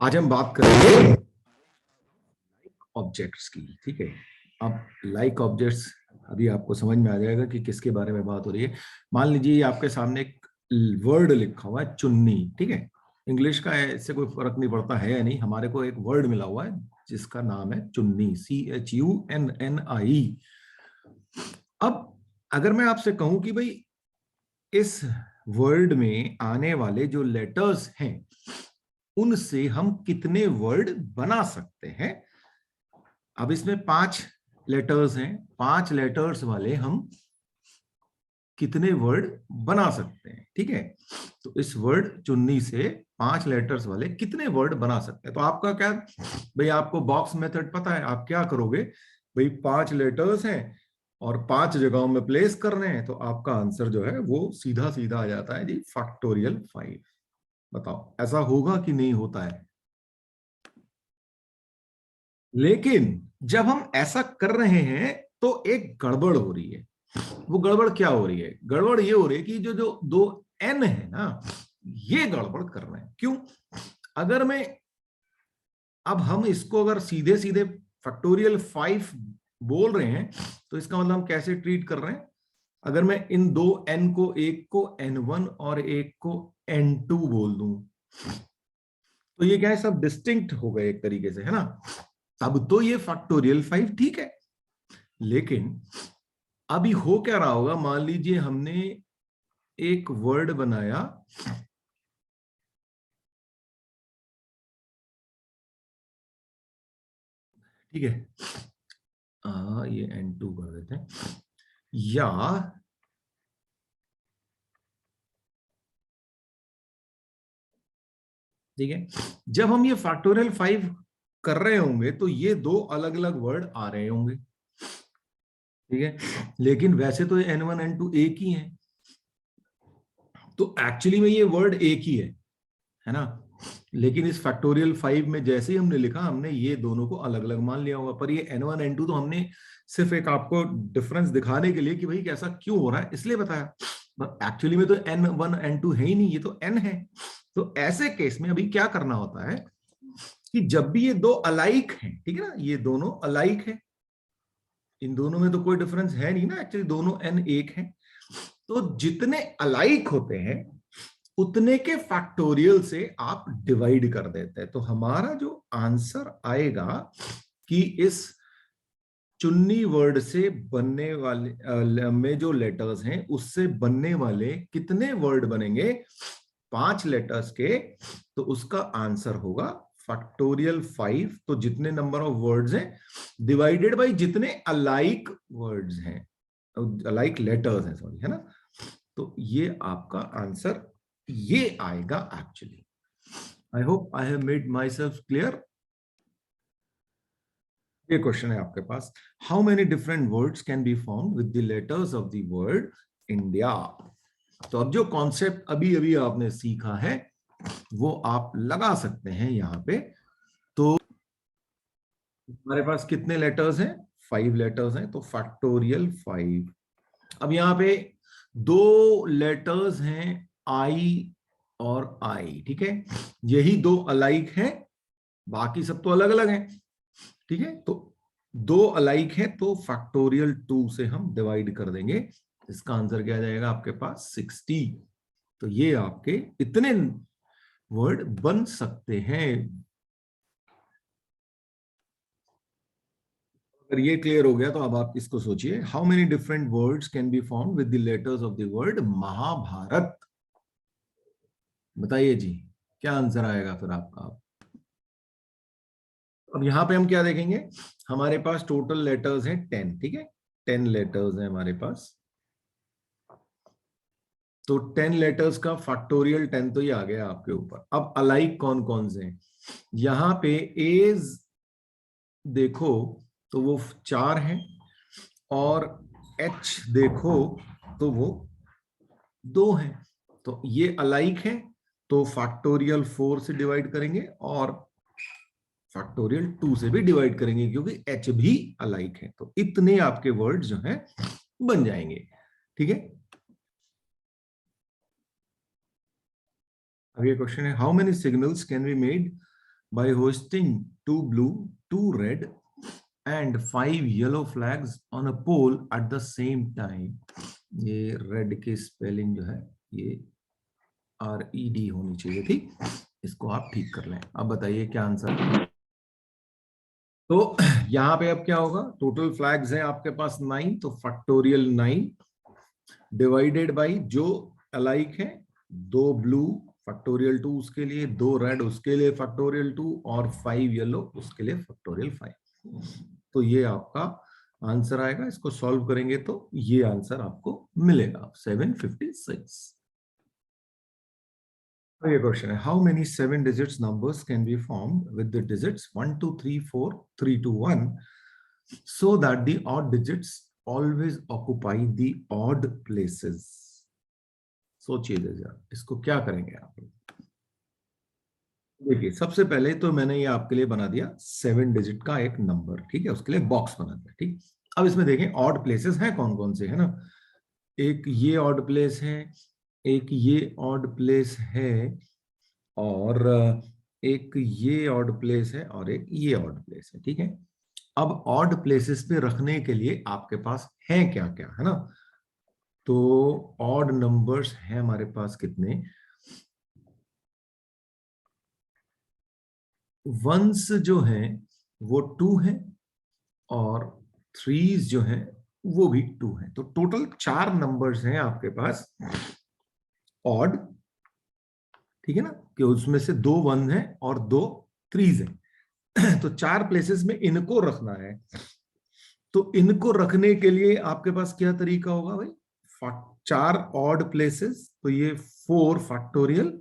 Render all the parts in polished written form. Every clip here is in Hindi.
आज हम बात करेंगे ऑब्जेक्ट्स की। ठीक है, अब लाइक ऑब्जेक्ट्स अभी आपको समझ में आ जाएगा कि किसके बारे में बात हो रही है। मान लीजिए आपके सामने एक वर्ड लिखा हुआ है चुन्नी। ठीक है, इंग्लिश का है, इससे कोई फर्क नहीं पड़ता है या नहीं, हमारे को एक वर्ड मिला हुआ है जिसका नाम है चुन्नी, CHUNNI। अब अगर मैं आपसे कहूं कि भाई इस वर्ड में आने वाले जो लेटर्स हैं उनसे हम कितने वर्ड बना सकते हैं। अब इसमें 5 लेटर्स हैं, 5 लेटर्स वाले हम कितने वर्ड बना सकते हैं। ठीक है, तो इस वर्ड चुन्नी से 5 लेटर्स वाले कितने वर्ड बना सकते हैं। तो आपका क्या भाई, आपको बॉक्स मेथड पता है, आप क्या करोगे भाई, 5 लेटर्स हैं और 5 जगहों में प्लेस करने हैं, तो आपका आंसर जो है वो सीधा सीधा आ जाता है जी, फैक्टोरियल 5। बताओ ऐसा होगा कि नहीं होता है। लेकिन जब हम ऐसा कर रहे हैं तो एक गड़बड़ हो रही है। वो गड़बड़ क्या हो रही है, गड़बड़ ये हो रही है कि जो जो दो एन है ना, ये गड़बड़ कर रहे हैं। क्यों? अगर मैं अब हम इसको अगर सीधे सीधे फैक्टोरियल 5 बोल रहे हैं तो इसका मतलब हम कैसे ट्रीट कर रहे हैं। अगर मैं इन दो एन को, एक को N1 और एक को N2 बोल दूं, तो ये क्या है, सब डिस्टिंक्ट हो गए एक तरीके से, है ना। तब तो ये फैक्टोरियल 5 ठीक है। लेकिन अभी हो क्या रहा होगा, मान लीजिए हमने एक वर्ड बनाया, ठीक है, ये N2 कर देते हैं, या ठीक है, जब हम ये फैक्टोरियल 5 कर रहे होंगे तो ये दो अलग अलग वर्ड आ रहे होंगे। ठीक है, लेकिन वैसे तो N1 N2 एक ही है, तो एक्चुअली में ये वर्ड एक ही है ना। लेकिन इस फैक्टोरियल 5 में जैसे ही हमने लिखा, हमने ये दोनों को अलग अलग मान लिया होगा। पर ये N1 N2 तो हमने सिर्फ एक आपको डिफरेंस दिखाने के लिए कि भाई कैसा क्यों हो रहा है इसलिए बताया। एक्चुअली में तो N1 N2 है ही नहीं, ये तो N है। तो ऐसे केस में अभी क्या करना होता है कि जब भी ये दो अलाइक हैं, ठीक है ना, ये दोनों अलाइक है, इन दोनों में तो कोई डिफरेंस है नहीं ना, एक्चुअली दोनों N एक है, तो जितने अलाइक होते हैं उतने के फैक्टोरियल से आप डिवाइड कर देते हैं। तो हमारा जो आंसर आएगा कि इस चुन्नी वर्ड से बनने वाले में जो लेटर्स हैं उससे बनने वाले कितने वर्ड बनेंगे, 5 लेटर्स के, तो उसका आंसर होगा फैक्टोरियल 5। तो जितने नंबर ऑफ वर्ड्स हैं डिवाइडेड बाय जितने अलाइक वर्ड्स हैं, अलाइक लेटर्स हैं, सॉरी, है ना। तो ये आपका आंसर ये आएगा actually. I hope I have made myself clear. ये क्वेश्चन है आपके पास, how many different words can be found with the letters of the word India. तो अब जो कॉन्सेप्ट अभी अभी आपने सीखा है वो आप लगा सकते हैं यहां पे। तो हमारे पास कितने लेटर्स हैं, 5 लेटर्स हैं, तो फैक्टोरियल 5। अब यहाँ पे दो लेटर्स हैं, आई और आई, ठीक है, यही दो अलाइक हैं, बाकी सब तो अलग अलग हैं। ठीक है, तो दो अलाइक है तो फैक्टोरियल 2 से हम डिवाइड कर देंगे, इसका आंसर क्या आ जाएगा आपके पास 60। तो ये आपके इतने वर्ड बन सकते हैं। अगर ये क्लियर हो गया तो अब आप इसको सोचिए, how many different words can be found with the letters of the word Mahabharat. बताइए जी, क्या आंसर आएगा फिर आपका। अब यहां पे हम क्या देखेंगे, हमारे पास टोटल लेटर्स हैं 10, ठीक है, 10 लेटर्स हैं हमारे पास। तो 10 लेटर्स का फैक्टोरियल 10 तो ये आ गया आपके ऊपर। अब अलाइक कौन कौन से हैं, यहां पे एज देखो तो वो 4 हैं, और एच देखो तो वो 2 हैं। तो ये अलाइक है, तो फैक्टोरियल 4 से डिवाइड करेंगे और फैक्टोरियल 2 से भी डिवाइड करेंगे, क्योंकि एच भी अलाइक है। तो इतने आपके वर्ड जो हैं बन जाएंगे। ठीक है, अब ये क्वेश्चन है, how many signals can be made by hosting 2 blue, 2 red and 5 yellow flags on a pole at the same time. ये रेड की स्पेलिंग जो है ये RED होनी चाहिए थी, इसको आप ठीक कर लें। अब बताइए क्या आंसर है। तो यहाँ पे अब क्या होगा, टोटल फ्लैग्स हैं आपके पास 9, तो फैक्टोरियल 9 डिवाइडेड बाई जो अलाइक है, 2 ब्लू फैक्टोरियल 2 उसके लिए, 2 रेड उसके लिए फैक्टोरियल 2 और 5 येलो उसके लिए फैक्टोरियल 5। तो ये आपका आंसर आएगा। इसको सॉल्व करेंगे तो ये आंसर आपको मिलेगा 756। तो ये क्वेश्चन है, how many 7 digits numbers can be formed with the digits 1 2 3 4 3 2 1 so that the odd digits always occupy the odd places। सोचिए जरा इसको क्या करेंगे आप। देखिए सबसे पहले तो मैंने ये आपके लिए बना दिया 7 डिजिट का एक नंबर, ठीक है, उसके लिए बॉक्स बना दिया, ठीक। अब इसमें देखें ऑड प्लेसेस हैं कौन कौन से, है ना। एक ये ऑड प्लेस है, एक ये ऑड प्लेस है, और एक ये ऑड प्लेस है, और एक ये ऑड प्लेस है, ठीक है। अब ऑड प्लेसेस पे रखने के लिए आपके पास है क्या क्या, है ना। तो ऑड नंबर्स हैं हमारे पास कितने, वंस जो है वो 2 है, और थ्रीज जो है वो भी 2 है। तो टोटल 4 नंबर्स हैं आपके पास ऑड, ठीक है ना, कि उसमें से 2 वन है और 2 थ्रीज है। तो 4 प्लेसेस में इनको रखना है। तो इनको रखने के लिए आपके पास क्या तरीका होगा भाई, 4 ऑड प्लेसेस, तो ये 4 फैक्टोरियल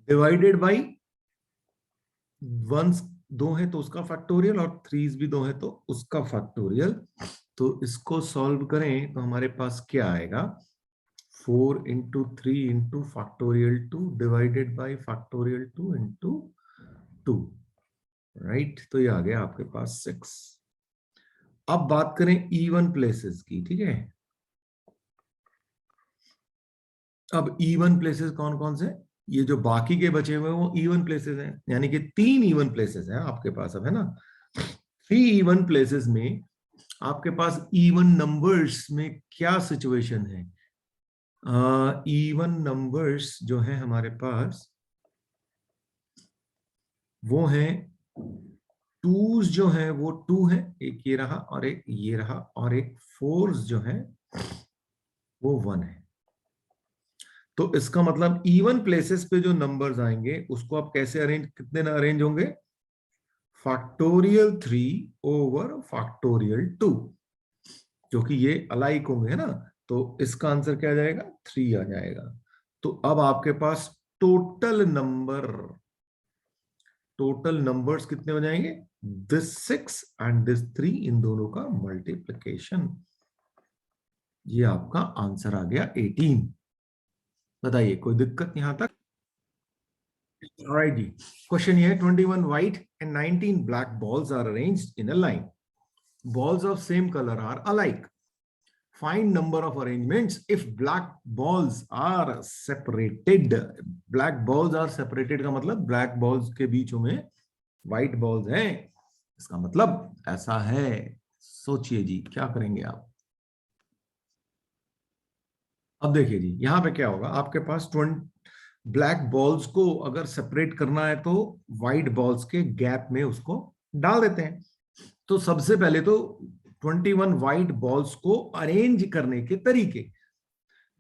डिवाइडेड बाई वंस 2 है तो उसका फैक्टोरियल, और थ्रीज भी 2 है तो उसका फैक्टोरियल। तो इसको सॉल्व करें तो हमारे पास क्या आएगा, 4 into 3 into factorial 2 divided by factorial 2 into 2, right. तो ये आ गया आपके पास 6। अब बात करें इवन प्लेसेस की, ठीक है। अब इवन प्लेसेस कौन कौन से, ये जो बाकी के बचे हुए वो इवन प्लेसेस हैं, यानी कि 3 इवन प्लेसेस हैं आपके पास अब, है ना। 3 इवन प्लेसेस में आपके पास इवन नंबर्स में क्या सिचुएशन है, इवन नंबर्स जो है हमारे पास वो है, टूज जो है वो 2 है, एक ये रहा और एक ये रहा, और एक फोर्स जो है वो 1 है। तो इसका मतलब इवन प्लेसेस पे जो नंबर्स आएंगे उसको आप कैसे अरेंज, कितने ना अरेंज होंगे, फैक्टोरियल 3 ओवर फैक्टोरियल 2, जो कि ये अलाइक होंगे, है ना। तो इसका आंसर क्या आ जाएगा, 3 आ जाएगा। तो अब आपके पास टोटल नंबर्स कितने हो जाएंगे, दिस 6 एंड दिस 3, इन दोनों का मल्टीप्लिकेशन, ये आपका आंसर आ गया 18। बताइए कोई दिक्कत यहां तक। Alright जी, क्वेश्चन ये है, 21 white and 19 black balls are arranged in a line. Balls of same color are alike. Find number of arrangements if black balls are separated. Black balls are separated का मतलब black balls के बीच में white balls हैं, इसका मतलब ऐसा है। सोचिए जी क्या करेंगे आप। अब देखिए जी यहां पे क्या होगा, आपके पास 20 ब्लैक बॉल्स को अगर सेपरेट करना है तो व्हाइट बॉल्स के गैप में उसको डाल देते हैं। तो सबसे पहले तो 21 व्हाइट बॉल्स को अरेंज करने के तरीके,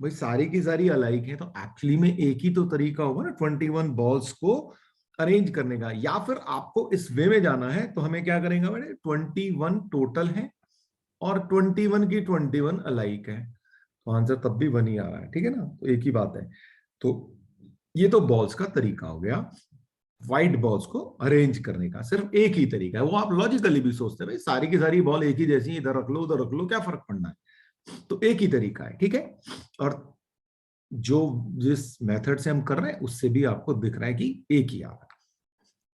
भाई सारी की सारी अलाइक है तो एक्चुअली में एक ही तो तरीका होगा ना 21 बॉल्स को अरेंज करने का। या फिर आपको इस वे में जाना है तो हमें क्या करेंगे बेटे, 21 टोटल है और 21 की 21 अलाइक है, तो आंसर तब भी 1 ही आ रहा है, ठीक है ना। तो एक ही बात है। तो ये तो बॉल्स का तरीका हो गया, व्हाइट बॉल्स को अरेंज करने का सिर्फ एक ही तरीका है। वो आप लॉजिकली भी सोचते हैं भाई सारी की सारी बॉल एक ही जैसी, इधर रख लो उधर रख लो क्या फर्क पड़ना है, तो एक ही तरीका है, ठीक है। और जो जिस मेथड से हम कर रहे हैं उससे भी आपको दिख रहा है कि एक ही आ रहा है।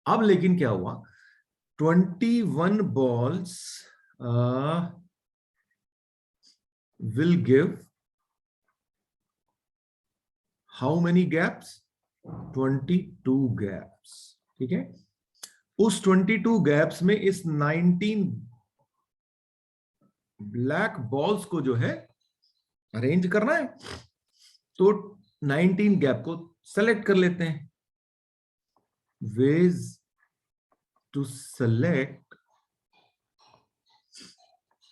अब लेकिन क्या हुआ, 21 balls will give how many gaps, 22 gaps। ठीक है, उस 22 गैप्स में इस 19 ब्लैक बॉल्स को जो है अरेंज करना है, तो 19 गैप को सेलेक्ट कर लेते हैं. ways to select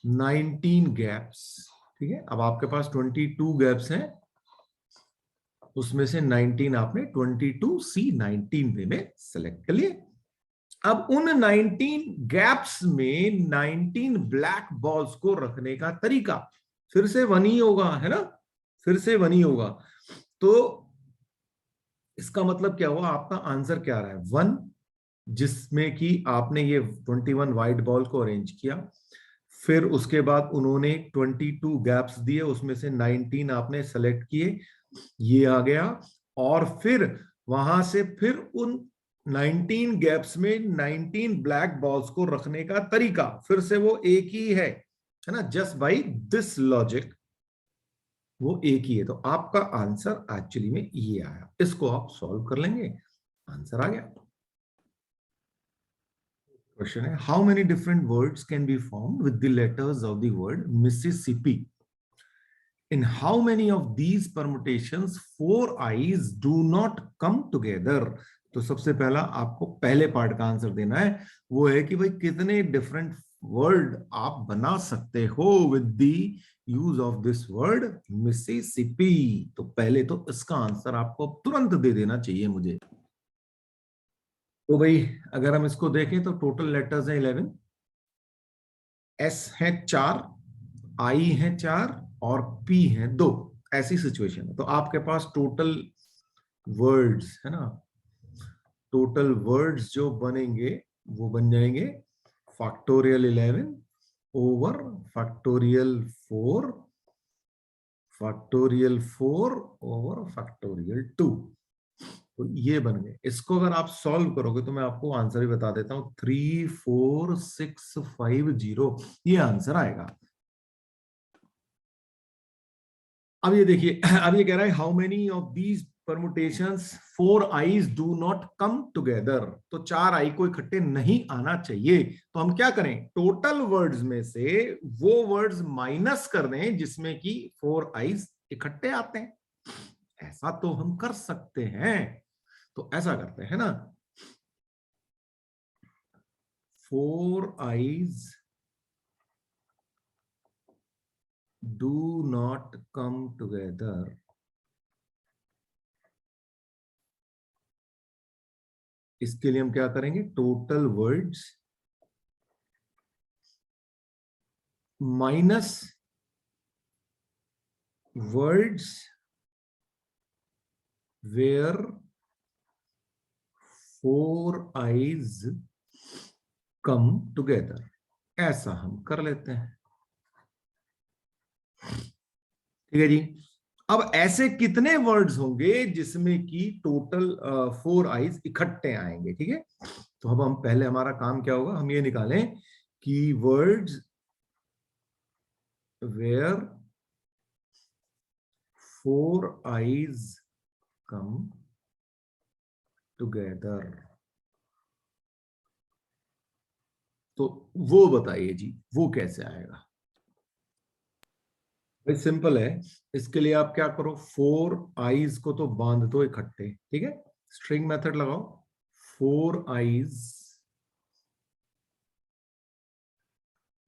19 gaps. ठीक है, अब आपके पास 22 गैप्स हैं, उसमें से 19 आपने 22C19 वे में सेलेक्ट कर लिए. अब उन 19 गैप्स में 19 ब्लैक बॉल्स को रखने का तरीका फिर से वन ही होगा, है ना, फिर से वन ही होगा. तो इसका मतलब क्या हुआ, आपका आंसर क्या रहा है, 1, जिसमें कि आपने ये 21 व्हाइट बॉल को अरेंज किया, फिर उसके बाद उन्होंने 22 गैप्स दिए, उसमें से 19 आपने सेलेक्ट किए, ये आ गया. और फिर वहां से फिर उन 19 गैप्स में 19 ब्लैक बॉल्स को रखने का तरीका फिर से वो एक ही है ना, जस्ट बाई दिस लॉजिक वो एक ही है. तो आपका आंसर एक्चुअली में ये आया. इसको आप सॉल्व कर लेंगे, आंसर आ गया. क्वेश्चन है, how many different words can be formed with the letters of the word Mississippi? In how many of these permutations 4 eyes do not come together? तो सबसे पहला आपको पहले पार्ट का आंसर देना है, वो है कि भाई कितने डिफरेंट वर्ड आप बना सकते हो with the use of this word Mississippi. तो पहले तो इसका आंसर आपको तुरंत दे देना चाहिए मुझे. तो भाई अगर हम इसको देखें तो टोटल लेटर्स हैं 11, एस है 4, आई है 4 और पी है 2. ऐसी सिचुएशन है. तो आपके पास टोटल वर्ड्स है ना, टोटल वर्ड्स जो बनेंगे वो बन जाएंगे factorial 11 over factorial 4, factorial 4 over factorial 2. तो ये बन गए. इसको अगर आप सॉल्व करोगे तो मैं आपको आंसर भी बता देता हूं, 34650 ये आंसर आएगा. अब ये देखिए, अब ये कह रहा है how many of these permutations 4 eyes do not come together. तो 4 आई को इकट्ठे नहीं आना चाहिए. तो हम क्या करें, टोटल वर्ड्स में से वो वर्ड्स माइनस कर दें जिसमें कि 4 आईज इकट्ठे आते हैं. ऐसा तो हम कर सकते हैं. तो ऐसा करते हैं ना, 4 I's do not come together. इसके लिए हम क्या करेंगे, total words minus words where 4 I's come together. ऐसा हम कर लेते हैं. ठीक है जी. अब ऐसे कितने वर्ड्स होंगे जिसमें कि टोटल 4 आईज इकट्ठे आएंगे. ठीक है, तो अब हम पहले हमारा काम क्या होगा, हम ये निकालें कि words where 4 I's come together. तो वो बताइए जी, वो कैसे आएगा. भाई सिंपल है. इसके लिए आप क्या करो, 4 आईज को तो बांध दो इकट्ठे. ठीक है, स्ट्रिंग मेथड लगाओ. 4 आईज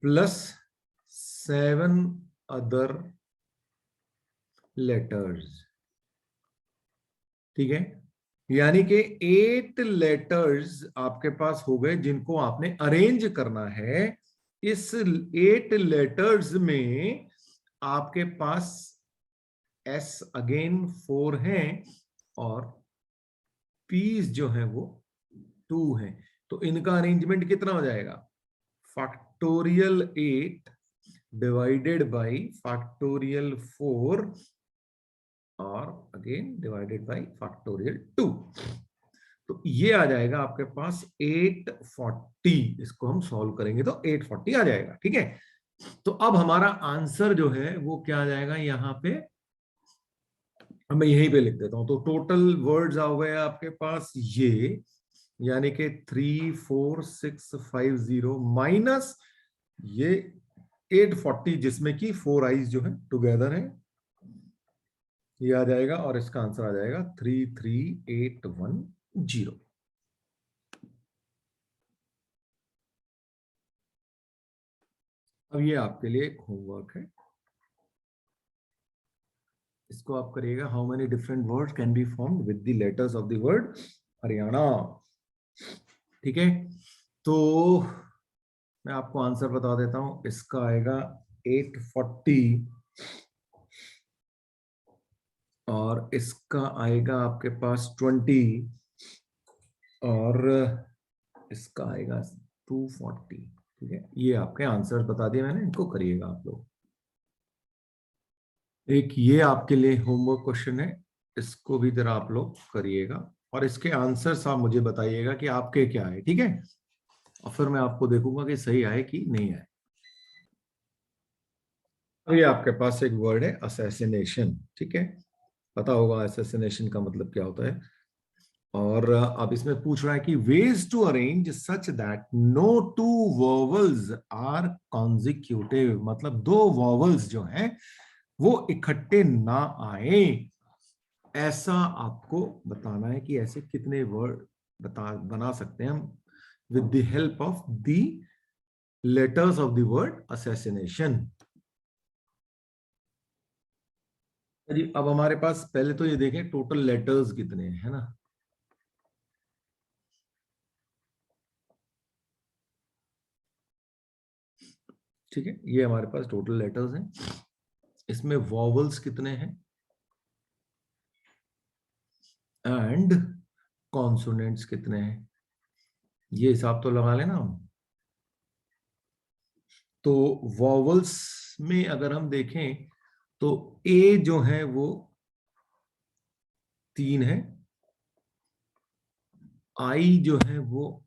प्लस 7 अदर लेटर्स. ठीक है, यानी कि 8 लेटर्स आपके पास हो गए जिनको आपने अरेंज करना है. इस 8 लेटर्स में आपके पास एस अगेन 4 हैं और पीस जो है वो 2 हैं. तो इनका अरेंजमेंट कितना हो जाएगा, फैक्टोरियल 8 डिवाइडेड बाय फैक्टोरियल 4 और अगेन डिवाइडेड बाय फैक्टोरियल 2. तो ये आ जाएगा आपके पास 840. इसको हम सॉल्व करेंगे तो 840 आ जाएगा. ठीक है, तो अब हमारा आंसर जो है वो क्या आ जाएगा, यहां पे मैं यहीं पे लिख देता हूं. तो टोटल वर्ड्स आ गए आपके पास ये यानी कि 34650 माइनस ये 840 जिसमें कि 4 आइज जो है टुगेदर है, ये आ जाएगा और इसका आंसर आ जाएगा 33810। अब ये आपके लिए एक होमवर्क है, इसको आप करिएगा। How many different words can be formed with the letters of the word Haryana. ठीक है, तो मैं आपको आंसर बता देता हूं, इसका आएगा 840 और इसका आएगा आपके पास 20 और इसका आएगा 240। ठीक है, ये आपके आंसर बता दिए मैंने, इनको करिएगा आप लोग। एक ये आपके लिए होमवर्क क्वेश्चन है, इसको भी जरा आप लोग करिएगा और इसके आंसर्स आप मुझे बताइएगा कि आपके क्या है। ठीक है, और फिर मैं आपको देखूंगा कि सही आए कि नहीं आए। अब ये आपके पास एक वर्ड है असैसिनेशन। ठीक है, पता होगा असैसिनेशन का मतलब क्या होता है। और अब इसमें पूछ रहा है कि ways to arrange such that no two vowels are consecutive, मतलब दो वोवल्स जो हैं वो इकट्ठे ना आए, ऐसा आपको बताना है कि ऐसे कितने वर्ड बना सकते हैं हम with the help of the letters of the word assassination. अब हमारे पास पहले तो ये देखें टोटल लेटर्स कितने हैं, है ना। ठीक है, ये हमारे पास टोटल लेटर्स हैं, इसमें वॉवल्स कितने हैं एंड कॉन्सोनेंट्स कितने हैं, ये हिसाब तो लगा लेना हम। तो वॉवल्स में अगर हम देखें तो ए जो है वो 3 है, आई जो है वो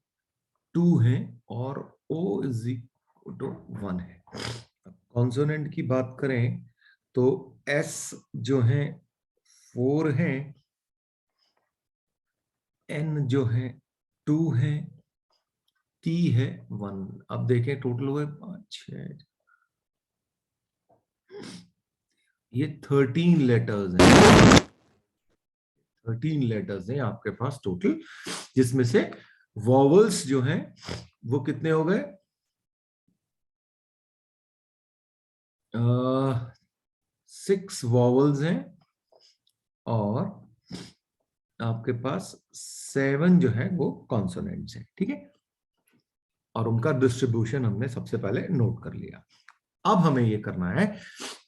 2 है और ओ इज इक्वल टू 1 है। कॉन्सोनेंट की बात करें तो एस जो है 4 है, एन जो है 2 है, टी है 1। अब देखें टोटल हुए 5 6, ये 13 लेटर्स हैं, 13 लेटर्स हैं आपके पास टोटल, जिसमें से वॉवल्स जो हैं वो कितने हो गए, 6 वॉवल्स हैं और आपके पास 7 जो है वो कॉन्सोनेंट्स हैं। ठीक है, और उनका डिस्ट्रीब्यूशन हमने सबसे पहले नोट कर लिया। अब हमें ये करना है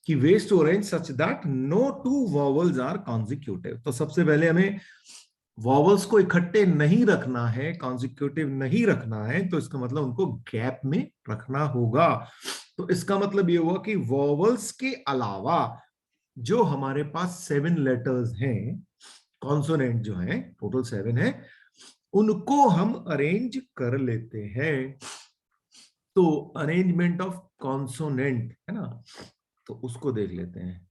कि ways to arrange such that no two vowels are consecutive. तो सबसे पहले हमें वॉवल्स को इकट्ठे नहीं रखना है, कॉन्जिक्यूटिव नहीं रखना है, तो इसका मतलब उनको गैप में रखना होगा। तो इसका मतलब ये हुआ कि वॉवल्स के अलावा जो हमारे पास 7 लेटर्स हैं, कॉन्सोनेंट जो है टोटल 7 है, उनको हम अरेंज कर लेते हैं। तो अरेंजमेंट ऑफ कॉन्सोनेंट है ना, तो उसको देख लेते हैं।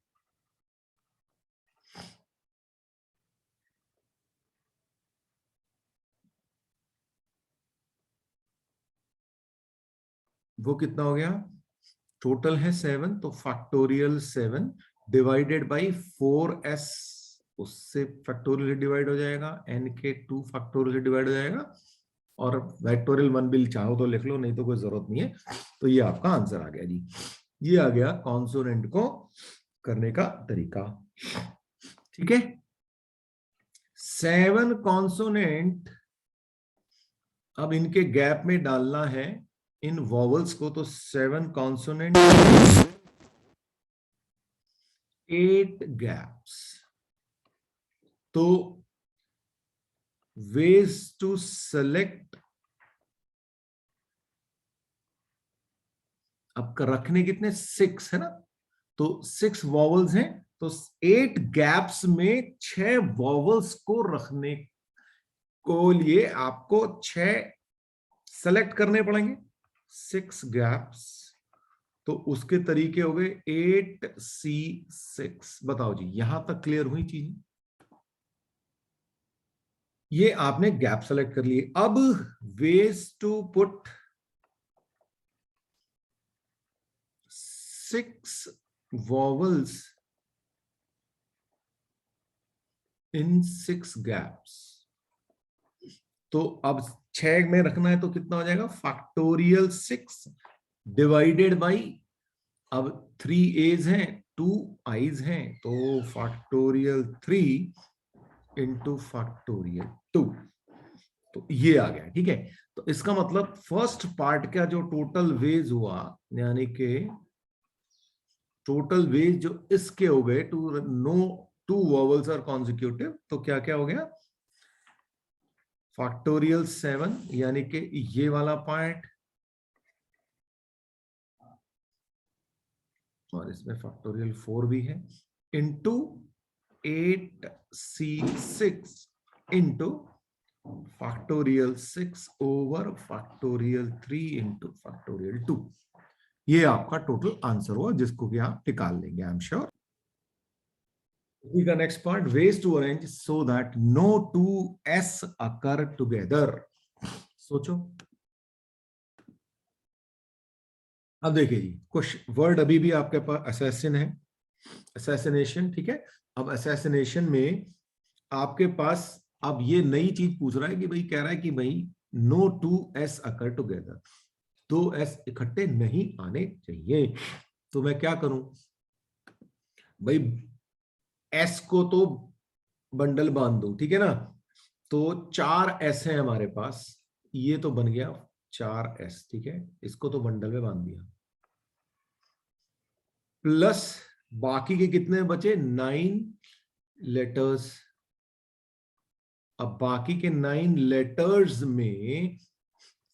वो कितना हो गया, टोटल है 7 तो फैक्टोरियल 7 डिवाइडेड बाई 4s, उससे फैक्टोरियल डिवाइड हो जाएगा, n के 2 फैक्टोरियल डिवाइड हो जाएगा, और फैक्टोरियल 1 भी चाहो तो लिख लो, नहीं तो कोई जरूरत नहीं है। तो ये आपका आंसर आ गया जी, ये आ गया कॉन्सोनेंट को करने का तरीका। ठीक है, 7 कॉन्सोनेंट अब इनके गैप में डालना है इन वॉवल्स को, तो 7 कॉन्सोनेंट 8 गैप्स। तो ways to select, अब रखने कितने 6 है ना, तो 6 वॉवल्स हैं, तो 8 गैप्स में 6 वॉवल्स को रखने को लिए आपको 6 सेलेक्ट करने पड़ेंगे, 6 गैप्स। तो उसके तरीके हो गए 8C6। बताओ जी, यहां तक क्लियर हुई चीज? ये आपने गैप सेलेक्ट कर लिए। अब ways to put 6 vowels in 6 gaps। तो अब 6 में रखना है तो कितना हो जाएगा, फैक्टोरियल 6 डिवाइडेड बाई, अब 3 A's हैं 2 I's हैं, तो फैक्टोरियल 3 इंटू फैक्टोरियल 2। तो ये आ गया, ठीक है। तो इसका मतलब फर्स्ट पार्ट का जो टोटल वेज हुआ, यानी कि टोटल वेज जो इसके हो गए, to no 2 vowels are consecutive, तो क्या क्या हो गया, फैक्टोरियल 7 यानी कि ये वाला पार्ट, और इसमें फैक्टोरियल 4 भी है, into 8C6 into factorial 6 over factorial 3 into factorial 2। ये आपका टोटल आंसर हुआ, जिसको कि आप निकाल लेंगे, I am sure. The next part, ways to arrange so that no two S occur together। सोचो। अब देखिए जी, कुछ वर्ड अभी भी आपके पास असैसिन है, असैसिनेशन, ठीक है। अब असैसिनेशन में आपके पास अब ये नई चीज पूछ रहा है कि भाई, कह रहा है कि भाई no two S's occur together, 2 S इकट्ठे नहीं आने चाहिए। तो मैं क्या करूं भाई, एस को तो बंडल बांध दूं, ठीक है ना। तो 4 एस है हमारे पास, ये तो बन गया 4 एस, ठीक है, इसको तो बंडल में बांध दिया, प्लस बाकी के कितने बचे, 9 लेटर्स। अब बाकी के 9 लेटर्स में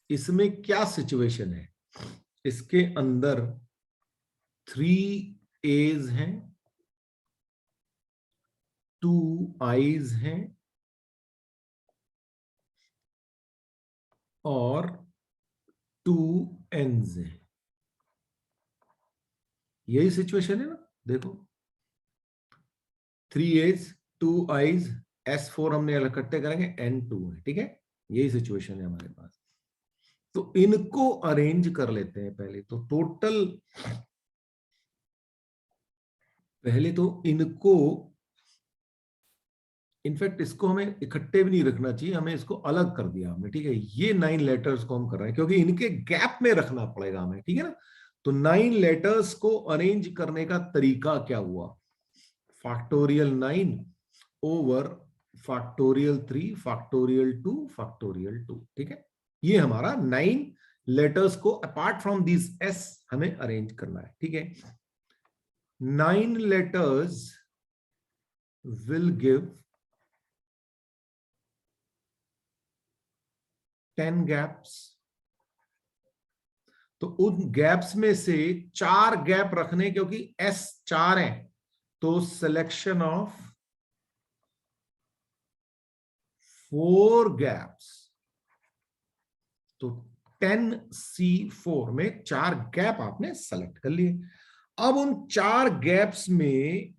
इसमें क्या सिचुएशन है, इसके अंदर 3 A's हैं, 2 I's हैं, और 2 N's हैं। यही सिचुएशन है ना, देखो 3 A's 2 I's, S4 हमने इकट्ठे करेंगे, N2 है, ठीक है। यही सिचुएशन है हमारे पास। तो इनको अरेंज कर लेते हैं पहले, तो टोटल पहले तो इनको, इनफैक्ट इसको हमें इकट्ठे भी नहीं रखना चाहिए, हमें इसको अलग कर दिया हमने, ठीक है। ये 9 लेटर्स को हम कर रहे हैं क्योंकि इनके गैप में रखना पड़ेगा हमें, ठीक है ना। तो 9 लेटर्स को अरेंज करने का तरीका क्या हुआ, factorial 9 over factorial 3 factorial 2 factorial 2, ठीक है। ये हमारा 9 लेटर्स को अपार्ट फ्रॉम दिस एस हमें अरेंज करना है, ठीक है। 9 लेटर्स विल गिव 10 गैप्स। तो उन गैप्स में से 4 गैप रखने, क्योंकि एस 4 है, तो सिलेक्शन ऑफ 4 गैप्स, तो 10C4 में 4 गैप आपने सेलेक्ट कर लिए। अब उन 4 गैप्स में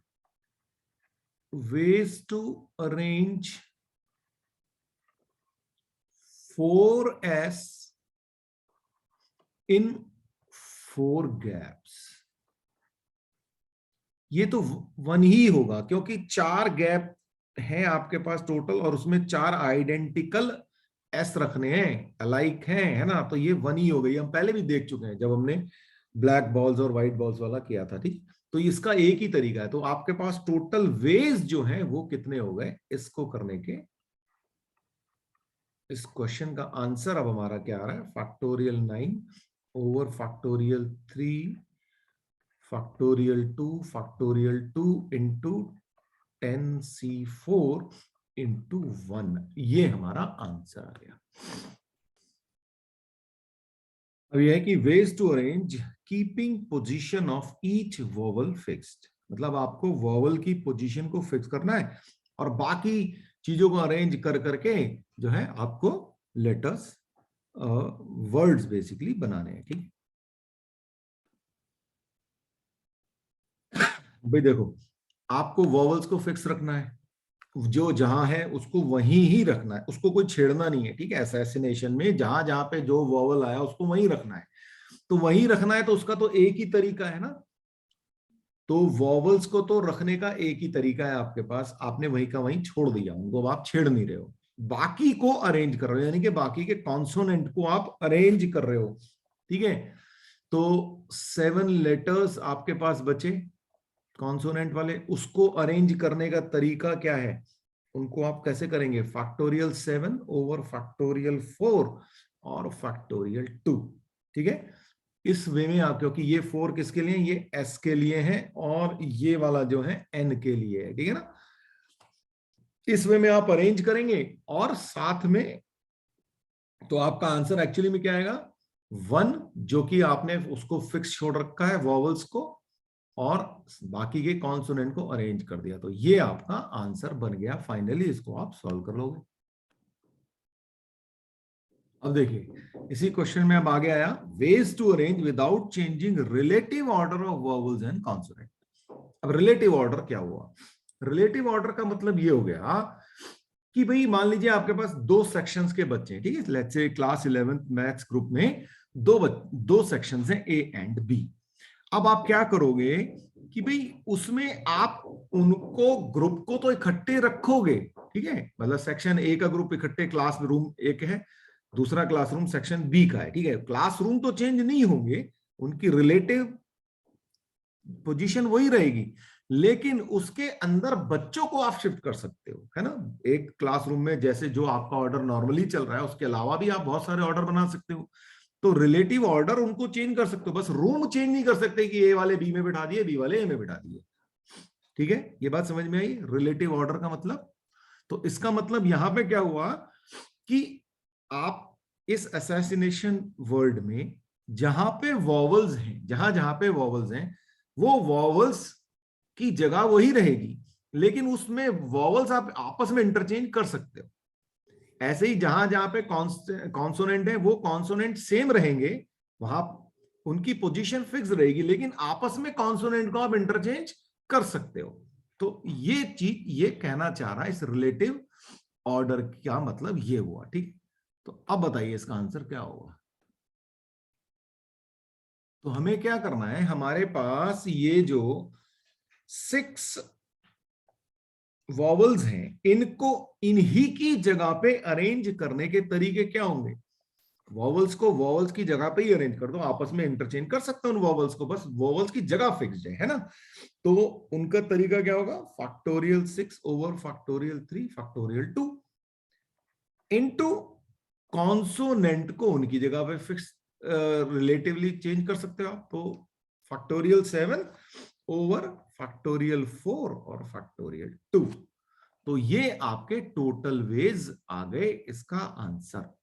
ways to arrange 4S in 4 gaps. ये तो 1 ही होगा क्योंकि 4 गैप हैं आपके पास टोटल, और उसमें 4 आइडेंटिकल एस रखने हैं, अलाइक हैं, है ना। तो ये 1 ही हो गई, हम पहले भी देख चुके हैं जब हमने ब्लैक बॉल्स और व्हाइट बॉल्स वाला किया था, ठीक। तो इसका एक ही तरीका है। तो आपके पास टोटल वेज जो है वो कितने हो गए इसको करने के। इस क्वेश्चन का आंसर अब हमारा क्या आ रहा है, factorial 9 over factorial 3 factorial 2 into 10C4 into 1, ये हमारा आंसर आ गया। अब यह है कि ways to arrange keeping position of each vowel fixed, मतलब आपको वोवल की पोजीशन को फिक्स करना है और बाकी चीजों को अरेंज कर करके जो है आपको लेटर्स वर्ड्स बेसिकली बनाने हैं, ठीक। भाई देखो, आपको वोवल्स को फिक्स रखना है, जो जहां है उसको वहीं ही रखना है, उसको कोई छेड़ना नहीं है, ठीक है। असैसिनेशन में जहां जहां पे जो वॉवल आया उसको वहीं रखना है, तो वहीं रखना है, तो उसका तो एक ही तरीका है ना, तो वॉवल्स को तो रखने का एक ही तरीका है आपके पास, आपने वहीं का वहीं छोड़ दिया, उनको आप छेड़ नहीं रहे हो, बाकी को अरेंज कर रहे हो, यानी कि बाकी के कॉन्सोनेंट को आप अरेंज कर रहे हो, ठीक है। तो 7 लेटर्स आपके पास बचे कॉन्सोनेंट वाले, उसको अरेंज करने का तरीका क्या है, उनको आप कैसे करेंगे, फैक्टोरियल 7 ओवर फैक्टोरियल 4 और फैक्टोरियल 2, ठीक है। इस वे में आप, क्योंकि ये 4 किसके लिए, ये एस के लिए है और ये वाला जो है एन के लिए है, ठीक है ना। इस वे में आप अरेंज करेंगे और साथ में तो आपका आंसर एक्चुअली में क्या आएगा, 1, जो कि आपने उसको फिक्स छोड़ रखा है वॉवल्स को, और बाकी के कॉन्सोनेंट को अरेंज कर दिया, तो ये आपका आंसर बन गया फाइनली, इसको आप सॉल्व कर लोगे। अब देखिए इसी क्वेश्चन में अब आगे आया, ways to arrange without changing relative order of vowels and consonant. अब रिलेटिव ऑर्डर क्या हुआ, रिलेटिव ऑर्डर का मतलब ये हो गया कि भाई मान लीजिए आपके पास 2 सेक्शंस के बच्चे हैं, ठीक है, let's say class 11th maths group में दो सेक्शंस हैं, ए एंड बी। अब आप क्या करोगे कि भाई उसमें आप उनको ग्रुप को तो इकट्ठे रखोगे, ठीक है, मतलब सेक्शन ए का ग्रुप इकट्ठे, क्लास रूम एक है, दूसरा क्लासरूम सेक्शन बी का है, ठीक है, क्लासरूम तो चेंज नहीं होंगे, उनकी रिलेटिव पोजीशन वही रहेगी, लेकिन उसके अंदर बच्चों को आप शिफ्ट कर सकते हो, है ना। एक क्लासरूम में जैसे जो आपका ऑर्डर नॉर्मली चल रहा है उसके अलावा भी आप बहुत सारे ऑर्डर बना सकते हो, तो रिलेटिव ऑर्डर उनको चेंज कर सकते हो, बस रूम चेंज नहीं कर सकते कि ए वाले बी में बिठा दिए, बी वाले ए में बिठा दिए, ठीक है। ये बात समझ में आई रिलेटिव ऑर्डर का मतलब। तो इसका मतलब यहां पे क्या हुआ कि आप इस असैसिनेशन वर्ड में जहां पे वॉवल्स हैं, जहां जहां पे वॉवल्स हैं, वो वॉवल्स की जगह वही रहेगी, लेकिन उसमें वॉवल्स आप आपस में इंटरचेंज कर सकते हो। ऐसे ही जहां जहां पे कॉन्सोनेंट है वो कॉन्सोनेंट सेम रहेंगे, वहां उनकी पोजीशन फिक्स रहेगी, लेकिन आपस में कॉन्सोनेंट को आप इंटरचेंज कर सकते हो। तो ये चीज ये कहना चाह रहा है, इस रिलेटिव ऑर्डर का मतलब ये हुआ, ठीक। तो अब बताइए इसका आंसर क्या होगा। तो हमें क्या करना है, हमारे पास ये जो 6 वॉवल्स हैं, इनको इन्हीं की जगह पे अरेंज करने के तरीके क्या होंगे, वॉवल्स को वॉवल्स की जगह पे ही अरेंज कर दो, आपस में इंटरचेंज कर सकते हो उन वॉवल्स को, बस वॉवल्स की जगह फिक्स्ड है ना। तो उनका तरीका क्या होगा, factorial 6 over factorial 3 factorial 2 into consonant को उनकी जगह पे फिक्स रिलेटिवली चेंज कर सकते हो आप, तो फैक्टोरियल 7 ओवर फैक्टोरियल 4 और फैक्टोरियल 2। तो ये आपके टोटल वेज आ गए इसका आंसर।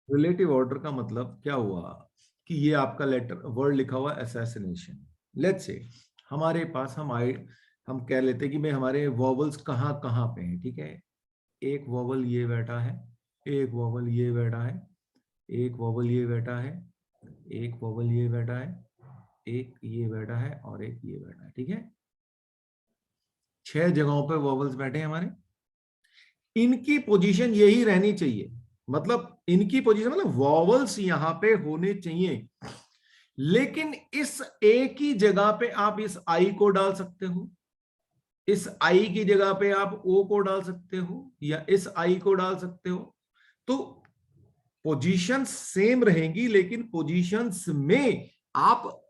रिलेटिव ऑर्डर का मतलब क्या हुआ कि ये आपका लेटर वर्ड लिखा हुआ असैसिनेशन, लेट्स से हमारे पास हम कह लेते कि भाई हमारे वॉवल्स कहाँ कहाँ पे हैं, ठीक है, एक वॉवल ये बैठा है, एक वॉवल ये बैठा है, एक वॉवल ये बैठा है, एक वॉवल ये बैठा है, एक ये बैठा है और एक ये बैठा है, ठीक है। 6 जगहों पे वॉवल्स बैठे हैं हमारे, इनकी पोजीशन यही रहनी चाहिए, मतलब इनकी पोजीशन मतलब वॉवल्स यहां पे होने चाहिए, लेकिन इस ए की जगह पे आप इस आई को डाल सकते हो, इस आई की जगह पे आप ओ को डाल सकते हो, या इस आई को डाल सकते हो, तो पोजीशंस सेम रहेंगी, लेकिन पोजीशंस में आप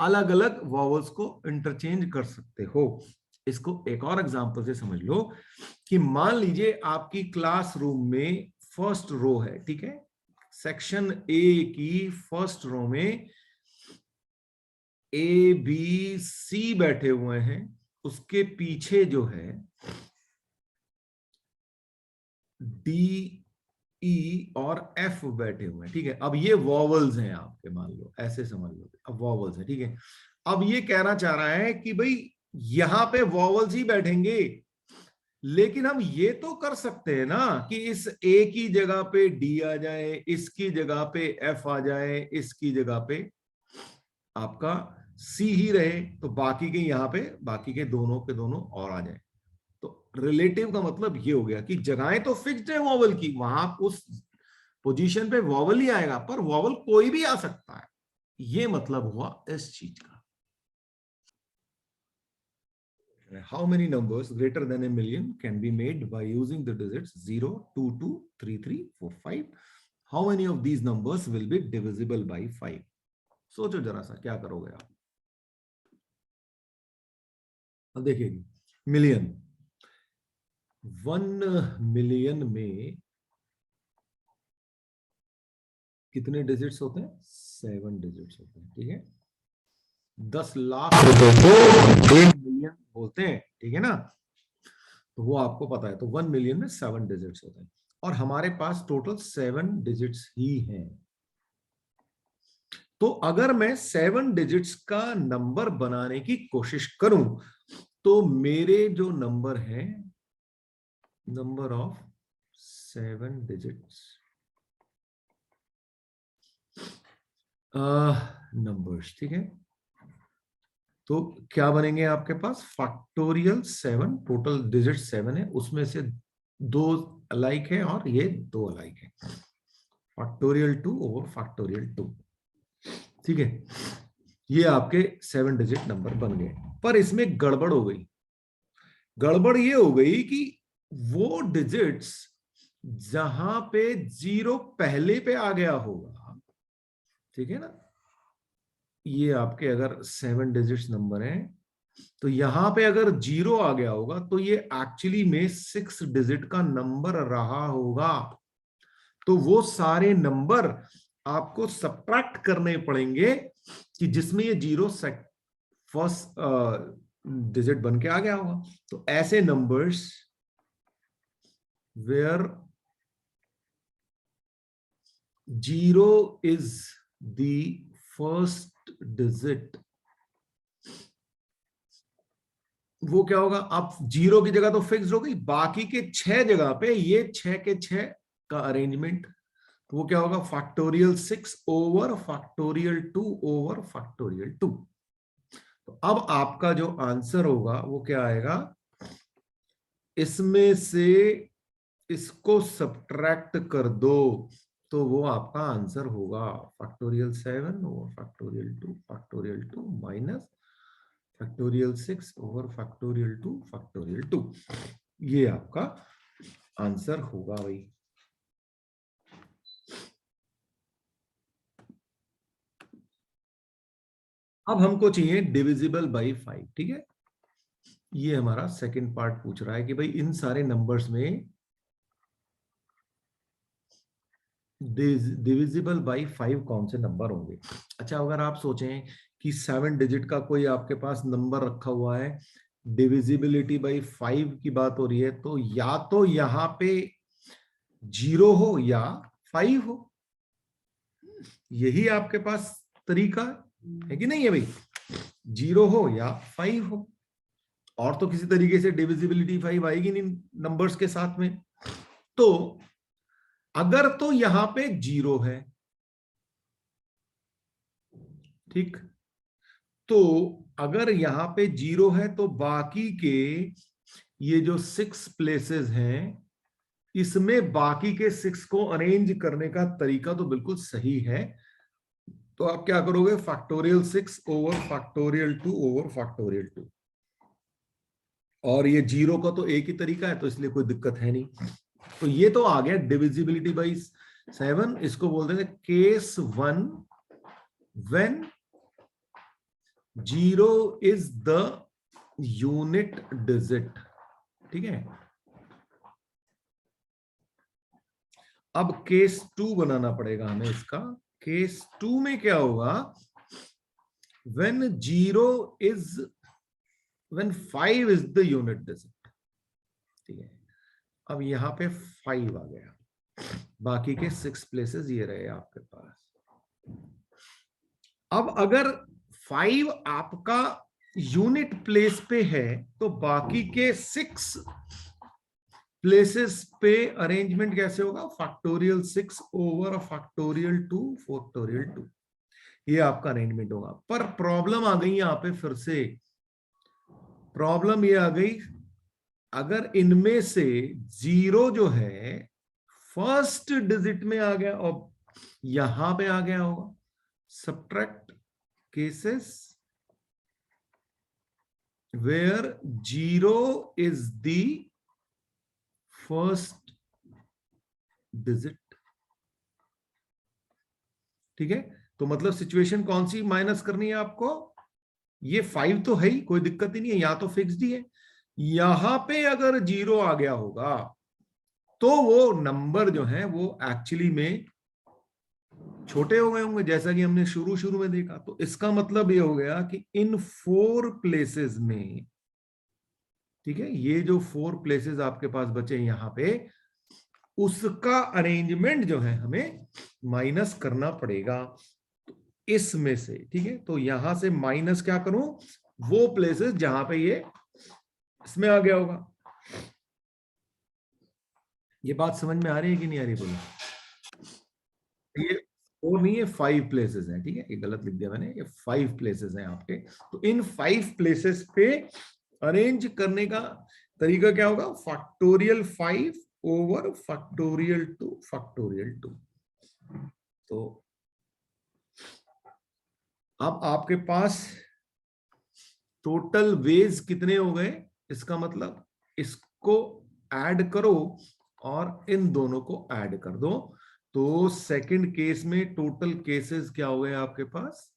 अलग अलग वॉवल्स को इंटरचेंज कर सकते हो। इसको एक और एग्जांपल से समझ लो कि मान लीजिए आपकी क्लासरूम में फर्स्ट रो है, ठीक है, सेक्शन ए की फर्स्ट रो में ए बी सी बैठे हुए हैं, उसके पीछे जो है डी ई और एफ बैठे हुए हैं, ठीक है। अब ये वॉवल्स हैं आपके, मान लो ऐसे समझ लो, अब वॉवल्स है, ठीक है। अब ये कहना चाह रहा है कि भाई यहां पे वॉवल्स ही बैठेंगे, लेकिन हम ये तो कर सकते हैं ना कि इस ए की जगह पे डी आ जाए, इसकी जगह पे एफ आ जाए, इसकी जगह पे आपका सी ही रहे तो बाकी के यहाँ पे बाकी के दोनों और आ जाए। तो रिलेटिव का मतलब ये हो गया कि जगहें तो फिक्स्ड है वॉवल की, वहां उस पोजीशन पे वॉवल ही आएगा, पर वॉवल कोई भी आ सकता है, ये मतलब हुआ इस चीज का। How many numbers greater than a million can be made by using the digits 0, 2, 2, 3, 3, 4, 5? How many of these numbers will be divisible by 5? सोचो जरा सा क्या करोगे आप। अब देखिए, मिलियन, 1 मिलियन में कितने डिजिट्स होते हैं? 7 डिजिट्स होते हैं, ठीक है। 10 लाख रुपए को 1 मिलियन बोलते हैं, ठीक है ना, तो वो आपको पता है। तो 1 मिलियन में 7 डिजिट्स होते हैं और हमारे पास टोटल 7 डिजिट्स ही हैं। तो अगर मैं 7 डिजिट्स का नंबर बनाने की कोशिश करूं तो मेरे जो नंबर है, नंबर ऑफ 7 डिजिट्स नंबर्स, ठीक है, तो क्या बनेंगे आपके पास? फैक्टोरियल 7, टोटल डिजिट 7 है, उसमें से 2 अलाइक है और ये 2 अलाइक है, फैक्टोरियल 2 ओवर फैक्टोरियल 2, ठीक है। ये आपके 7 डिजिट नंबर बन गए, पर इसमें गड़बड़ हो गई। गड़बड़ ये हो गई कि वो डिजिट्स जहां पे 0 पहले पे आ गया होगा, ठीक है ना, ये आपके अगर 7 डिजिट्स नंबर है तो यहां पे अगर 0 आ गया होगा तो ये एक्चुअली में 6 डिजिट का नंबर रहा होगा। तो वो सारे नंबर आपको सब्ट्रैक्ट करने पड़ेंगे कि जिसमें ये 0 फर्स्ट डिजिट बन के आ गया होगा। तो ऐसे numbers where 0 is the first digit, वो क्या होगा? आप 0 की जगह तो फिक्स हो गई, बाकी के 6 जगह पे ये 6 के 6 का अरेंजमेंट, तो वो क्या होगा? Factorial 6 over factorial 2 over factorial 2। तो अब आपका जो आंसर होगा वो क्या आएगा? इसमें से इसको सब्ट्रैक्ट कर दो तो वो आपका आंसर होगा factorial 7 over factorial 2 minus factorial 6 over factorial 2। ये आपका आंसर होगा भाई। अब हमको चाहिए डिविजिबल बाई 5, ठीक है। ये हमारा सेकंड पार्ट पूछ रहा है कि भाई इन सारे नंबर्स में डिविजिबल बाई 5 कौन से नंबर होंगे। अच्छा, अगर आप सोचें कि 7 डिजिट का कोई आपके पास नंबर रखा हुआ है, डिविजिबिलिटी बाई 5 की बात हो रही है, तो या तो यहां पे 0 हो या 5 हो, यही आपके पास तरीका है कि नहीं है भाई? 0 हो या 5 हो, और तो किसी तरीके से डिविजिबिलिटी 5 आएगी नहीं नंबर्स के साथ में। तो अगर तो यहां पे 0 है, ठीक, तो अगर यहां पे 0 है तो बाकी के ये जो 6 प्लेसेस हैं, इसमें बाकी के 6 को अरेंज करने का तरीका तो बिल्कुल सही है। तो आप क्या करोगे? Factorial 6 over factorial 2 over factorial 2, और ये 0 का तो एक ही तरीका है तो इसलिए कोई दिक्कत है नहीं। तो ये तो आ गया डिविजिबिलिटी बाई 7। इसको बोलते हैं case 1 when 0 is the unit digit, ठीक है। अब केस 2 बनाना पड़ेगा हमें इसका। केस 2 में क्या होगा? When 5 is the unit digit, ठीक है। अब यहां पे 5 आ गया, बाकी के 6 प्लेसेस ये रहे आपके पास। अब अगर 5 आपका यूनिट प्लेस पे है तो बाकी के 6 प्लेसेस पे अरेंजमेंट कैसे होगा? Factorial 6 over factorial 2 factorial 2। ये आपका अरेंजमेंट होगा। पर प्रॉब्लम आ गई यहां पे, फिर से प्रॉब्लम ये आ गई, अगर इनमें से जीरो जो है फर्स्ट डिजिट में आ गया और यहां पे आ गया होगा, subtract cases where zero is the first digit. ठीक है, तो मतलब सिचुएशन कौन सी माइनस करनी है आपको, ये 5 तो है ही, कोई दिक्कत ही नहीं है, यहां तो फिक्स्ड ही है। यहां पे अगर जीरो आ गया होगा तो वो नंबर जो है वो एक्चुअली में छोटे हो गए होंगे, जैसा कि हमने शुरू शुरू में देखा। तो इसका मतलब ये हो गया कि इन 4 प्लेसेस में, ठीक है, ये जो 4 प्लेसेस आपके पास बचे यहां पे, उसका अरेंजमेंट जो है हमें माइनस करना पड़ेगा इसमें से। ठीक है, तो यहां से माइनस क्या करूं, वो प्लेसेस जहां पे ये इसमें आ गया होगा। ये बात समझ में आ रही है कि नहीं आ रही, बोलो। ये 4 नहीं है, 5 प्लेसेस हैं। ठीक है, ये गलत लिख दिया मैंने, ये 5 प्लेसेस हैं आपके। तो इन 5 प्लेसेस पे अरेंज करने का तरीका क्या होगा, फैक्टोरियल 5 ओवर फैक्टोरियल 2 फैक्टोरियल 2। तो अब आपके पास टोटल वेज कितने हो गए, इसका मतलब इसको ऐड करो और इन दोनों को ऐड कर दो। तो सेकंड केस में टोटल केसेस क्या हो गए आपके पास,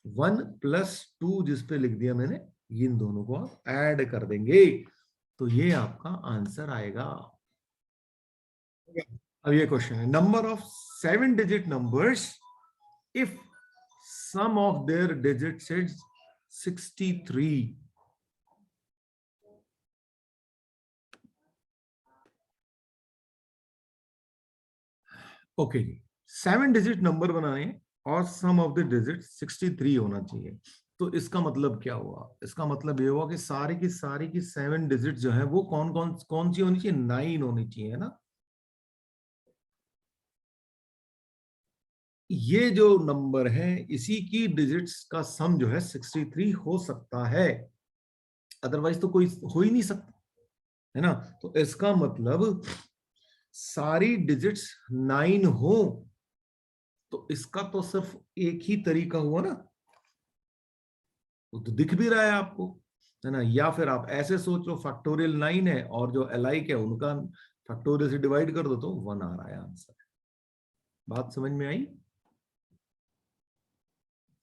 1 + 2 जिस पे लिख दिया मैंने, इन दोनों को आप ऐड कर देंगे तो ये आपका आंसर आएगा। अब ये क्वेश्चन है, number of 7 digit numbers if sum of their digits is 63। Okay जी, 7 डिजिट नंबर बनाए और सम ऑफ द डिजिट 63 होना चाहिए। तो इसका मतलब क्या हुआ, इसका मतलब ये हुआ कि सारी की 7 डिजिट जो है वो कौन कौन कौन सी होनी चाहिए, 9 होनी चाहिए, है ना। ये जो नंबर है इसी की डिजिट्स का सम जो है 63 हो सकता है, अदरवाइज तो कोई हो ही नहीं सकता, है ना। तो इसका मतलब सारी डिजिट्स 9 हो, तो इसका तो सिर्फ एक ही तरीका हुआ ना, वो तो दिख भी रहा है आपको, है ना। या फिर आप ऐसे सोच लो, फैक्टोरियल 9 है और जो एलाइक है उनका फैक्टोरियल से डिवाइड कर दो तो 1 आ रहा है आंसर। बात समझ में आई।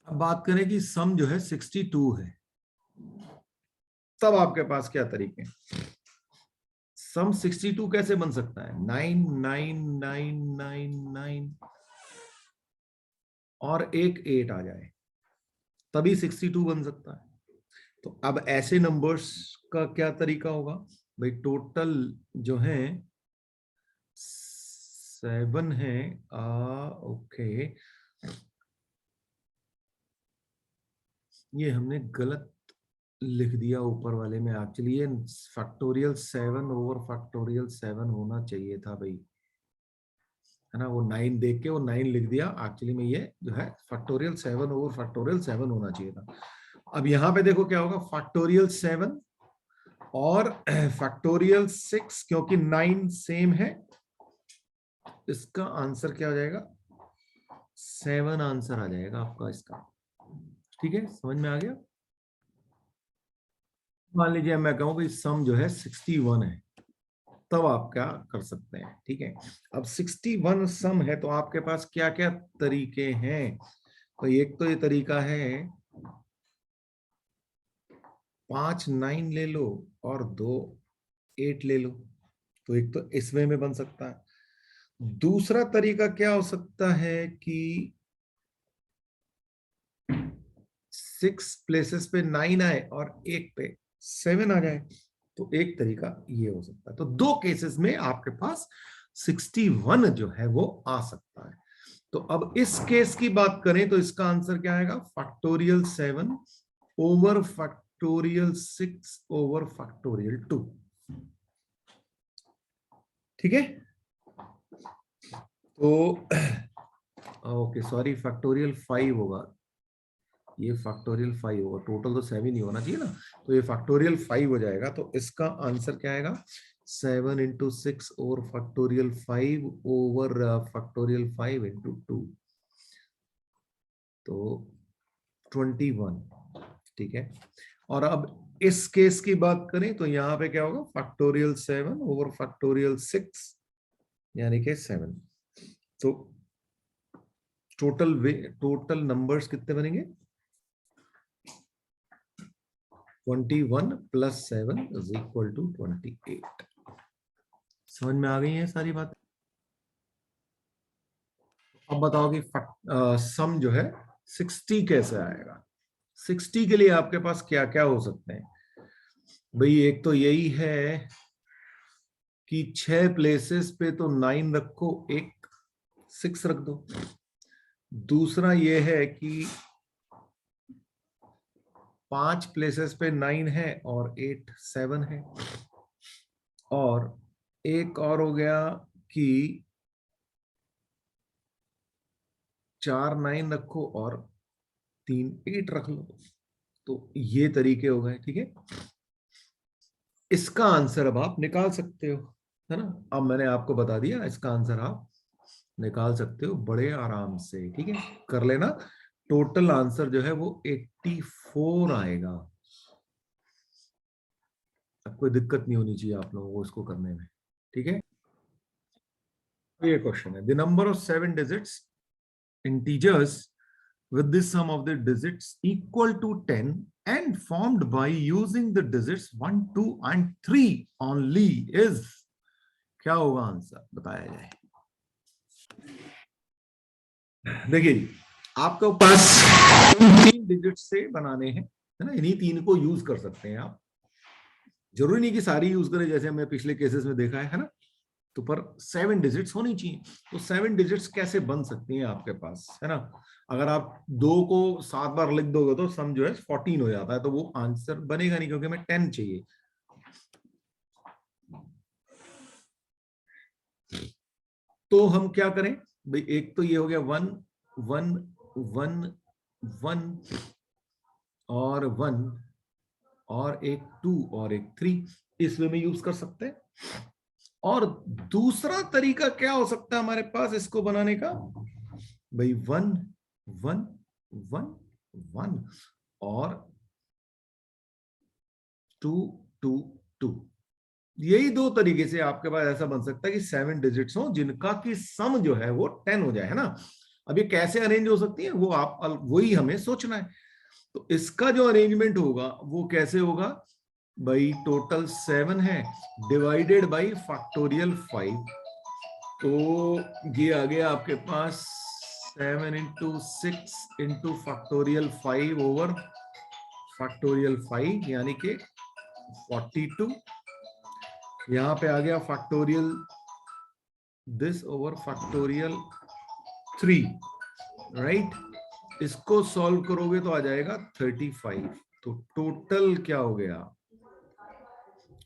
अब बात करें कि सम जो है 62 है, तब आपके पास क्या तरीके हैं। सम 62 कैसे बन सकता है, 9 9 9 9 9 और एक 8 आ जाए, तभी 62 बन सकता है। तो अब ऐसे नंबर्स का क्या तरीका होगा भाई, टोटल जो है 7 है। ओके, ये हमने गलत लिख दिया ऊपर वाले में, एक्चुअली ये फैक्टोरियल 7 ओवर फैक्टोरियल 7 होना चाहिए था भाई, है ना। वो 9 देख के वो 9 लिख दिया, एक्चुअली में ये जो है फैक्टोरियल 7 ओवर फैक्टोरियल 7 होना चाहिए था। अब यहां पे देखो क्या होगा, फैक्टोरियल 7 और फैक्टोरियल 6, क्योंकि 9 सेम है, इसका आंसर क्या हो जाएगा, 7 आंसर आ जाएगा आपका इसका। ठीक है, समझ में आ गया। मान लीजिए मैं कहूँ कि सम जो है 61 है, तब आप क्या कर सकते हैं। ठीक है, अब 61 सम है तो आपके पास क्या क्या तरीके हैं। तो एक तो ये तरीका है 5 9 ले लो और 2 8 ले लो, तो एक तो इस वे में बन सकता है। दूसरा तरीका क्या हो सकता है कि 6 प्लेसेस पे 9 आए और एक पे 7 आ जाए, तो एक तरीका ये हो सकता है। तो दो केसेस में आपके पास 61 जो है वो आ सकता है। तो अब इस केस की बात करें तो इसका आंसर क्या आएगा, factorial 7 over factorial 6 over factorial 2। ठीक है, तो ओके सॉरी, फैक्टोरियल 5 होगा, ये फैक्टोरियल 5 होगा, टोटल तो 7 ही होना चाहिए ना, तो ये फैक्टोरियल 5 हो जाएगा। तो इसका आंसर क्या आएगा, 7 into 6 और फैक्टोरियल 5 ओवर फैक्टोरियल 5 into 2, तो 21। ठीक है, और अब इस केस की बात करें तो यहाँ पे क्या होगा, फैक्टोरियल 7 ओवर फैक्टोरियल 6 यानी कि 7। तो टोटल नंबर्स कितने बनेंगे, 21 + 7 = 28। समझ में आ गई है सारी बात। अब बताओ कि सम जो है 60 कैसे आएगा। 60 के लिए आपके पास क्या क्या हो सकते हैं भाई, एक तो यही है कि 6 प्लेसेस पे तो 9 रखो, एक 6 रख दो। दूसरा ये है कि 5 प्लेसेस पे 9 है और 8 7 है। और एक और हो गया कि 4 9 रखो और 3 8 रख लो। तो ये तरीके हो गए, ठीक है। इसका आंसर अब आप निकाल सकते हो, है ना। अब मैंने आपको बता दिया, इसका आंसर आप निकाल सकते हो बड़े आराम से, ठीक है, कर लेना। टोटल आंसर जो है वो 84 आएगा। अब कोई दिक्कत नहीं होनी चाहिए आप लोगों को इसको करने में, ठीक है। ये क्वेश्चन है, the number of 7 digits integers with the sum of the digits equal to 10 and formed by using the digits 1 2 and 3 only is, क्या होगा आंसर, बताया जाए। देखिए जी, आपके पास 3 डिजिट से बनाने हैं, है ना, इन्हीं 3 को यूज कर सकते हैं आप, जरूरी नहीं कि सारी यूज करें जैसे हमने पिछले केसेस में देखा है ना। तो पर 7 डिजिट्स होनी चाहिए। तो 7 डिजिट्स कैसे बन सकती हैं आपके पास, है ना। अगर आप 2 को 7 बार लिख दोगे तो सम जो है 14 हो जाता है, तो वो आंसर बनेगा नहीं क्योंकि हमें 10 चाहिए। तो हम क्या करें भाई, एक तो ये हो गया 1 1 1 1 और 1 और एक 2 और एक 3, इस वे में यूज कर सकते हैं। और दूसरा तरीका क्या हो सकता है हमारे पास इसको बनाने का भाई, 1 1 1 1 और 2 2 2, यही 2 तरीके से आपके पास ऐसा बन सकता है कि 7 डिजिट्स हो जिनका की सम जो है वो 10 हो जाए, है ना। अब ये कैसे अरेंज हो सकती है वो आप वही हमें सोचना है। तो इसका जो अरेंजमेंट होगा वो कैसे होगा भाई, टोटल 7 है डिवाइडेड बाई फैक्टोरियल 5, तो ये आ गया आपके पास 7 into 6 into factorial 5 over factorial 5 यानी कि 42। यहां पे आ गया factorial this over factorial 3, right. इसको सॉल्व करोगे तो आ जाएगा 35। तो टोटल क्या हो गया,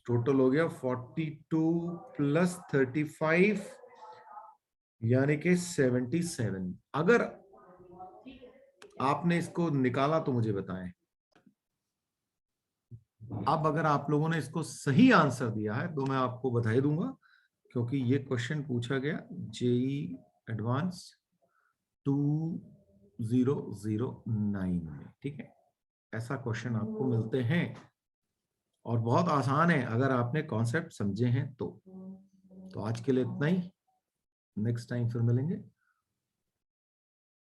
टोटल हो गया 42 + 35 यानी कि 77। अगर आपने इसको निकाला तो मुझे बताएं। अब अगर आप लोगों ने इसको सही आंसर दिया है तो मैं आपको बधाई दूंगा, क्योंकि ये क्वेश्चन पूछा गया जेई एडवांस 2009 में, ठीक है। ऐसा क्वेश्चन आपको मिलते हैं और बहुत आसान है अगर आपने कॉन्सेप्ट समझे हैं तो आज के लिए इतना ही, नेक्स्ट टाइम फिर मिलेंगे।